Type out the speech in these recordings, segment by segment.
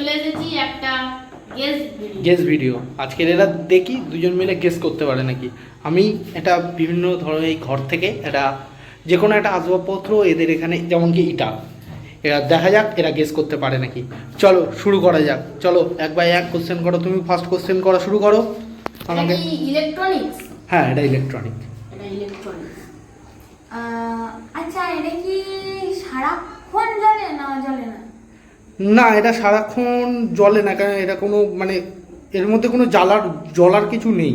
চলে এসেছি একটা গেস ভিডিও। আজকের এরা দেখি দুজন মিলে গেস করতে পারে নাকি। আমি এটা বিভিন্ন ধরনের এই ঘর থেকে এটা যে কোনো একটা আসবাবপত্র এদের এখানে, যেমন কি ইটা, এরা দেখা যাক এরা গেস করতে পারে নাকি। চলো শুরু করা যাক। চলো এক বাই এক কোশ্চেন করো। তুমি ফার্স্ট কোশ্চেন করা শুরু করো আমাকে। ইলেকট্রনিক্স। হ্যাঁ, এটা ইলেকট্রনিক। আচ্ছা, এটা কি সারাক্ষণ জ্বলে না জ্বলে না? না, এটা সারাক্ষণ জ্বলে না, কারণ এটা কোনো মানে এর মধ্যে কোনো জ্বলার কিছু নেই,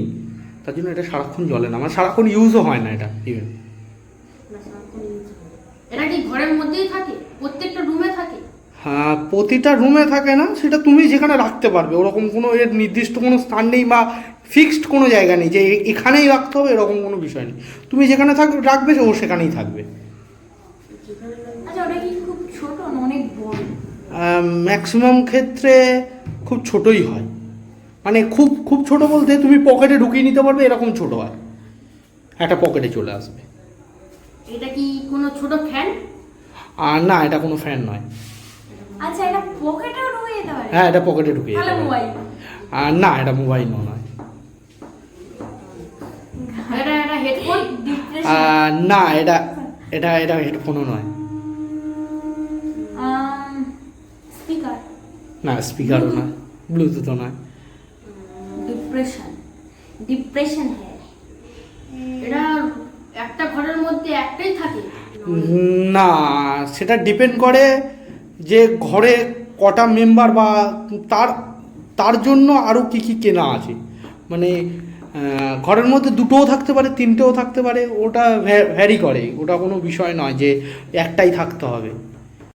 তার জন্য এটা সারাক্ষণ জ্বলে না, মানে সারাক্ষণ ইউজও হয় না এটা ইভেন। এটা কি ঘরের মধ্যেই থাকে? প্রত্যেকটা রুমে থাকে? হ্যাঁ, প্রতিটা রুমে থাকে না, সেটা তুমি যেখানে রাখতে পারবে, ওরকম কোনো এর নির্দিষ্ট কোনো স্থান নেই বা ফিক্সড কোনো জায়গা নেই যে এখানেই রাখতে হবে, এরকম কোনো বিষয় নেই। তুমি যেখানে রাখবে ও সেখানেই থাকবে। আচ্ছা, ওটা কি খুব ছোট না অনেক বড়? ম্যাক্সিমাম ক্ষেত্রে খুব ছোটই হয়, মানে খুব খুব ছোট বলতে তুমি পকেটে ঢুকিয়ে নিতে পারবে এরকম ছোট হয়, একটা পকেটে চলে আসবে। এটা কি কোনো ছোট ফ্যান? আর না, এটা কোনো ফ্যান নয়। আচ্ছা, এটা পকেটেও ঢুকে যেতে পারে? হ্যাঁ, এটা পকেটে ঢুকিয়ে তাহলে যেতে পারবে। মোবাইল? আর না, এটা মোবাইল নয়। এটা হেডফোন? না, এটা এটা এটা হেডফোনও নয়। স্পিকার? না, স্পিকারও নয়, ব্লুটুথও নয়। ডিপ্রেশন হ্যাঁ। এটা একটা ঘরের মধ্যে একটাই থাকে? না, সেটা ডিপেন্ড করে যে ঘরে কটা মেম্বার বা তার তার জন্য আরও কী কী কেনা আছে, মানে ঘরের মধ্যে দুটোও থাকতে পারে, তিনটেও থাকতে পারে, ওটা ভ্যারি করে, ওটা কোনো বিষয় নয় যে একটাই থাকতে হবে।